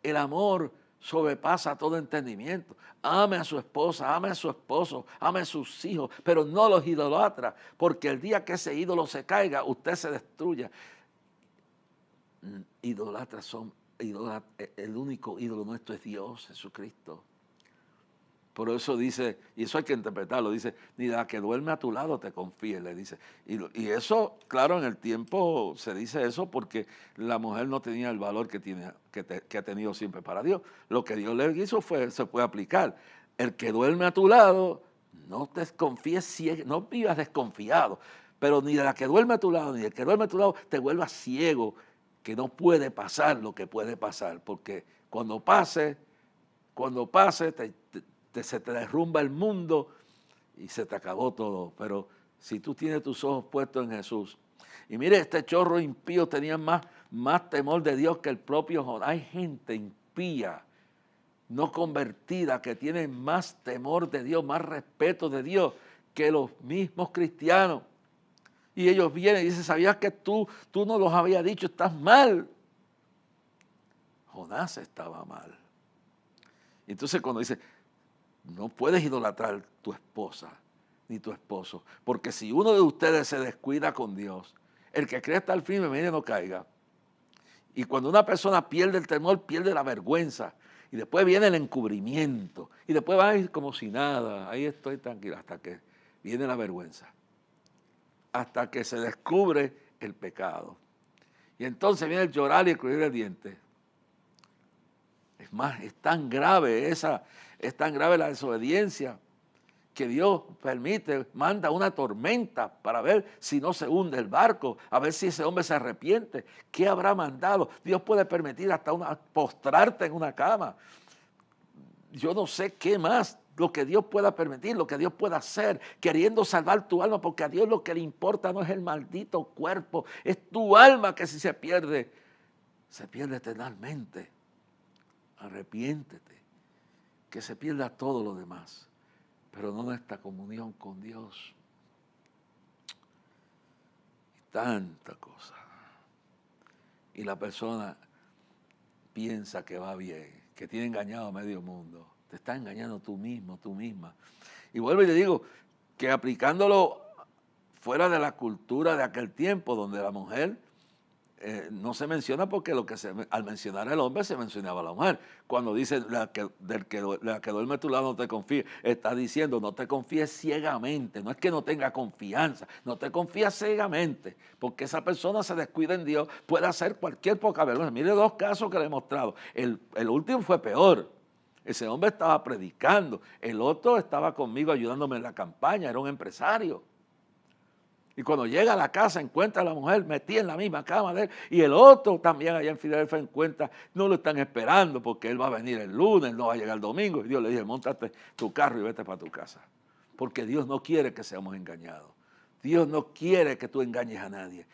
El amor sobrepasa todo entendimiento. Ame a su esposa, ame a su esposo, ame a sus hijos, pero no los idolatra, porque el día que ese ídolo se caiga, usted se destruya. El único ídolo nuestro es Dios, Jesucristo. Por eso dice, y eso hay que interpretarlo, dice, ni la que duerme a tu lado te confíe, le dice. Y eso, claro, en el tiempo se dice eso porque la mujer no tenía el valor que ha tenido siempre para Dios. Lo que Dios le hizo se puede aplicar. El que duerme a tu lado, no te desconfíes, no vivas desconfiado, pero ni de la que duerme a tu lado, ni del que duerme a tu lado, te vuelvas ciego, que no puede pasar lo que puede pasar, porque cuando pase, se te derrumba el mundo y se te acabó todo. Pero si tú tienes tus ojos puestos en Jesús, y mire, este chorro impío tenía más temor de Dios que el propio Jonás. Hay gente impía, no convertida, que tiene más temor de Dios, más respeto de Dios que los mismos cristianos. Y ellos vienen y dicen, ¿sabías que tú no los habías dicho? Estás mal. Jonás estaba mal. Entonces cuando dice, no puedes idolatrar tu esposa ni tu esposo, porque si uno de ustedes se descuida con Dios, el que cree hasta el fin, medio no caiga. Y cuando una persona pierde el temor, pierde la vergüenza. Y después viene el encubrimiento. Y después va a ir como si nada. Ahí estoy tranquilo hasta que viene la vergüenza. Hasta que se descubre el pecado. Y entonces viene el llorar y el crujir de dientes. Es más, es tan grave la desobediencia que Dios manda una tormenta para ver si no se hunde el barco, a ver si ese hombre se arrepiente. ¿Qué habrá mandado? Dios puede permitir hasta postrarte en una cama. Yo no sé qué más, lo que Dios pueda permitir, lo que Dios pueda hacer, queriendo salvar tu alma, porque a Dios lo que le importa no es el maldito cuerpo, es tu alma que si se pierde eternamente. Arrepiéntete, que se pierda todo lo demás, pero no nuestra comunión con Dios. Y tanta cosa. Y la persona piensa que va bien, que tiene engañado a medio mundo. Te está engañando tú mismo, tú misma. Y vuelvo y le digo que aplicándolo fuera de la cultura de aquel tiempo, donde la mujer no se menciona porque al mencionar al hombre se mencionaba a la mujer. Cuando dice la que duerme a tu lado no te confíe, está diciendo no te confíes ciegamente, no es que no tenga confianza, no te confíes ciegamente, porque esa persona se descuida en Dios, puede hacer cualquier poca vergüenza. Mire 2 casos que le he mostrado, el último fue peor. Ese hombre estaba predicando, el otro estaba conmigo ayudándome en la campaña, era un empresario. Y cuando llega a la casa encuentra a la mujer metida en la misma cama de él. Y el otro también allá en Filadelfia encuentra, no lo están esperando porque él va a venir el lunes, no va a llegar el domingo. Y Dios le dice, móntate tu carro y vete para tu casa. Porque Dios no quiere que seamos engañados. Dios no quiere que tú engañes a nadie.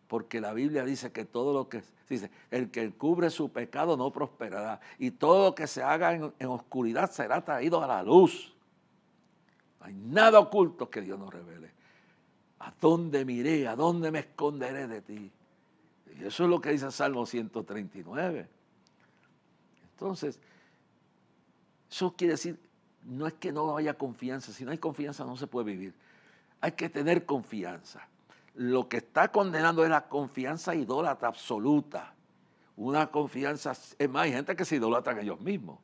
Porque la Biblia dice que todo lo que dice, el que cubre su pecado no prosperará. Y todo lo que se haga en oscuridad será traído a la luz. No hay nada oculto que Dios nos revele. ¿A dónde miré? ¿A dónde me esconderé de ti? Y eso es lo que dice el Salmo 139. Entonces, eso quiere decir, no es que no haya confianza. Si no hay confianza no se puede vivir. Hay que tener confianza. Lo que está condenando es la confianza idólatra absoluta. Una confianza, es más, hay gente que se idolatra en ellos mismos.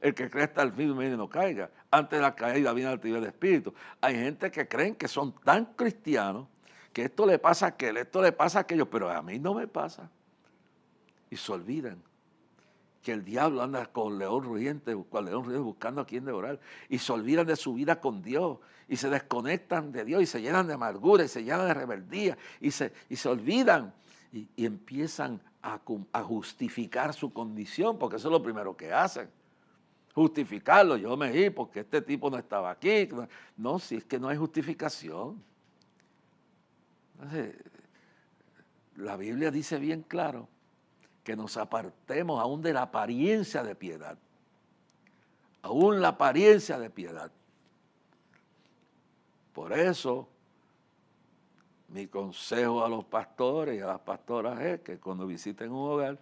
El que cree hasta el fin medio no caiga. Antes de la caída viene la altivez de espíritu. Hay gente que creen que son tan cristianos que esto le pasa a aquel, esto le pasa a aquellos, pero a mí no me pasa. Y se olvidan que el diablo anda con león rugiente buscando a quien devorar. Y se olvidan de su vida con Dios. Y se desconectan de Dios y se llenan de amargura y se llenan de rebeldía. Y se olvidan y empiezan a justificar su condición, porque eso es lo primero que hacen. Justificarlo, yo me di porque este tipo no estaba aquí. No, si es que no hay justificación. Entonces, la Biblia dice bien claro que nos apartemos aún de la apariencia de piedad. Aún la apariencia de piedad. Por eso, mi consejo a los pastores y a las pastoras es que cuando visiten un hogar,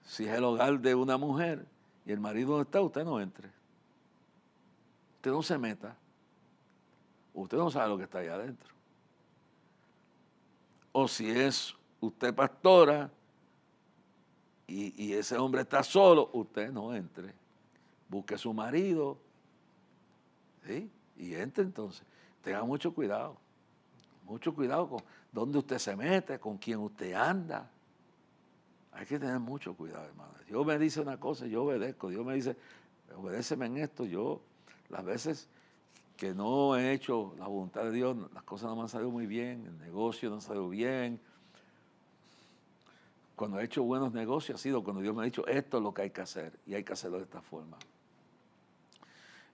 si es el hogar de una mujer, y el marido no está, usted no entre. Usted no se meta. Usted no sabe lo que está allá adentro. O si es usted pastora y ese hombre está solo, usted no entre. busque su marido, ¿sí? Y entre entonces. Tenga mucho cuidado con dónde usted se mete, con quién usted anda. Hay que tener mucho cuidado, hermano. Dios me dice una cosa, yo obedezco. Dios me dice, obedéceme en esto. Yo, las veces que no he hecho la voluntad de Dios, las cosas no me han salido muy bien, el negocio no ha salido bien. Cuando he hecho buenos negocios ha sido cuando Dios me ha dicho, esto es lo que hay que hacer, y hay que hacerlo de esta forma.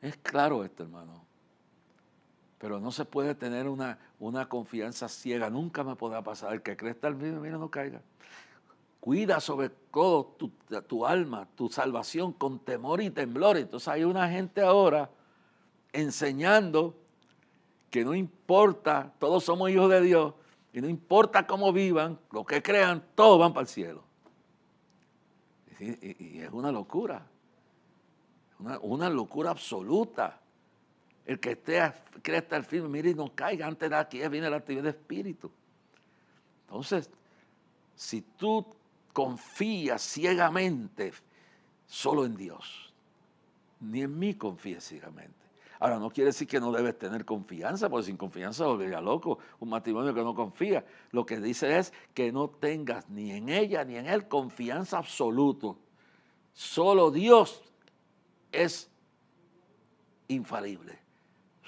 Es claro esto, hermano. Pero no se puede tener una confianza ciega. Nunca me podrá pasar. El que cree estar bien, mira, no caiga. Cuida sobre todo tu alma, tu salvación con temor y temblor. Entonces hay una gente ahora enseñando que no importa, todos somos hijos de Dios, y no importa cómo vivan, lo que crean, todos van para el cielo. Y es una locura, una locura absoluta. El que cree estar firme, mire y no caiga, antes de aquí viene la actividad de espíritu. Entonces, si tú confías ciegamente solo en Dios, ni en mí confíes ciegamente. Ahora, no quiere decir que no debes tener confianza, porque sin confianza se volvería loco un matrimonio que no confía. Lo que dice es que no tengas ni en ella ni en él confianza absoluta. Solo Dios es infalible.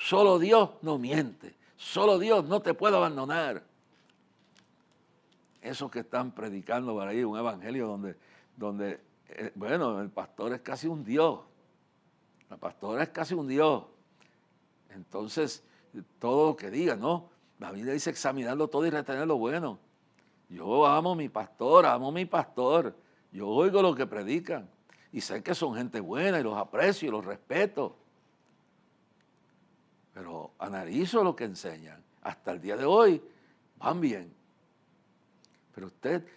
Solo Dios no miente. Solo Dios no te puede abandonar. Esos que están predicando por ahí un evangelio donde bueno, el pastor es casi un Dios. La pastora es casi un Dios. Entonces, todo lo que diga, ¿no? La Biblia dice examinarlo todo y retener lo bueno. Yo amo a mi pastora, amo a mi pastor. Yo oigo lo que predican. Y sé que son gente buena y los aprecio y los respeto. Pero analizo lo que enseñan. Hasta el día de hoy van bien. Pero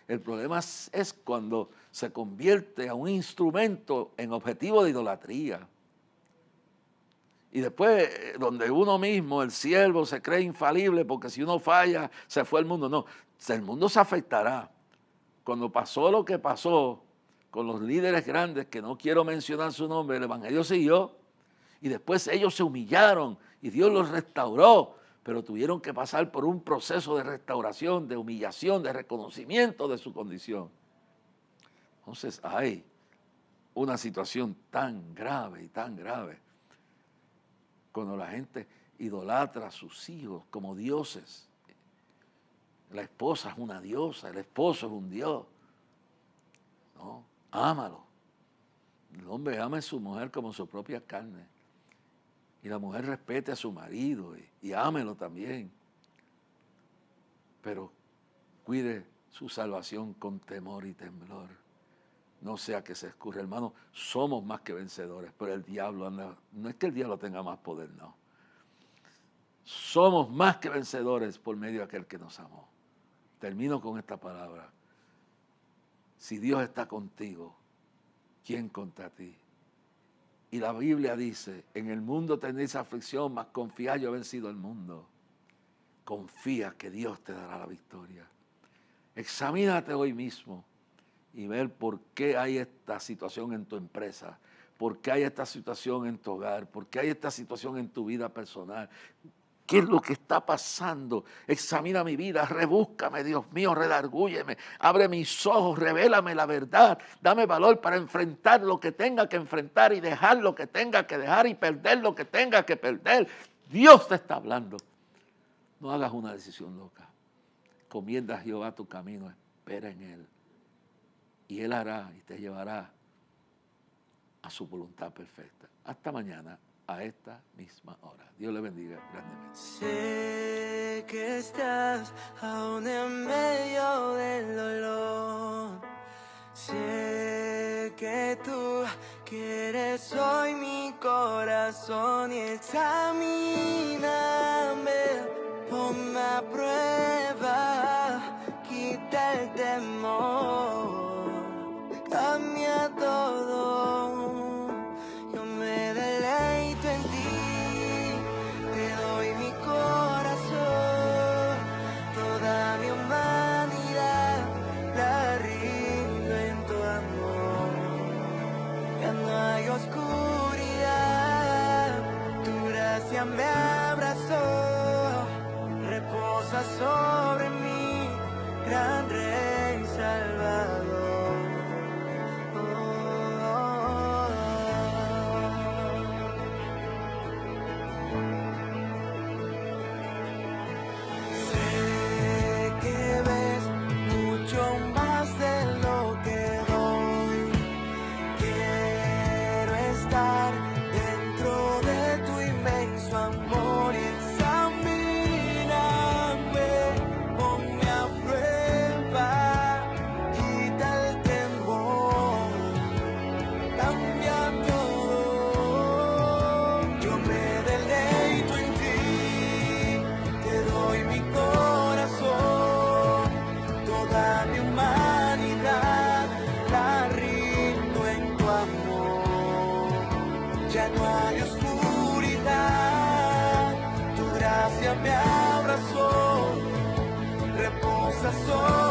el problema es cuando se convierte a un instrumento en objetivo de idolatría. Y después, donde uno mismo, el siervo, se cree infalible porque si uno falla, se fue el mundo. No, el mundo se afectará. Cuando pasó lo que pasó con los líderes grandes, que no quiero mencionar su nombre, el evangelio siguió. Y después ellos se humillaron y Dios los restauró, pero tuvieron que pasar por un proceso de restauración, de humillación, de reconocimiento de su condición. Entonces hay una situación tan grave y tan grave cuando la gente idolatra a sus hijos como dioses. La esposa es una diosa, el esposo es un dios. No, ámalo. El hombre ama a su mujer como su propia carne. Y la mujer respete a su marido y ámelo también. Pero cuide su salvación con temor y temblor. No sea que se escurra, hermano. Somos más que vencedores, pero el diablo anda. No es que el diablo tenga más poder, no. Somos más que vencedores por medio de aquel que nos amó. Termino con esta palabra. Si Dios está contigo, ¿quién contra ti? Y la Biblia dice, en el mundo tendréis aflicción, mas confía, yo he vencido el mundo. Confía que Dios te dará la victoria. Examínate hoy mismo y ver por qué hay esta situación en tu empresa, por qué hay esta situación en tu hogar, por qué hay esta situación en tu vida personal. ¿Qué es lo que está pasando? Examina mi vida, rebúscame, Dios mío, redargúyeme, abre mis ojos, revélame la verdad, dame valor para enfrentar lo que tenga que enfrentar y dejar lo que tenga que dejar y perder lo que tenga que perder. Dios te está hablando. No hagas una decisión loca. Comienda a Jehová tu camino, espera en Él. Y Él hará y te llevará a su voluntad perfecta. Hasta mañana, a esta misma hora. Dios le bendiga grandemente. Sé que estás aún en medio del dolor. Sé que tú quieres hoy mi corazón y examíname, ponme a prueba, quita el temor, cambia todo. Yo me deleito en ti, te doy mi corazón, toda mi humanidad la rindo en tu amor. Ya no hay oscuridad. gracia me abrazó, reposa sobre mí, gran Rey Salvador. Sé que ves mucho más de lo que doy. Quiero estar dentro de tu inmenso amor y examíname, ponme a prueba, quita el temor, cambia todo. Yo me deleito en ti, te doy mi corazón, toda mi humanidad la rindo en tu amor. Ya no hay oscuridad, tu gracia me abrazó, reposa sobre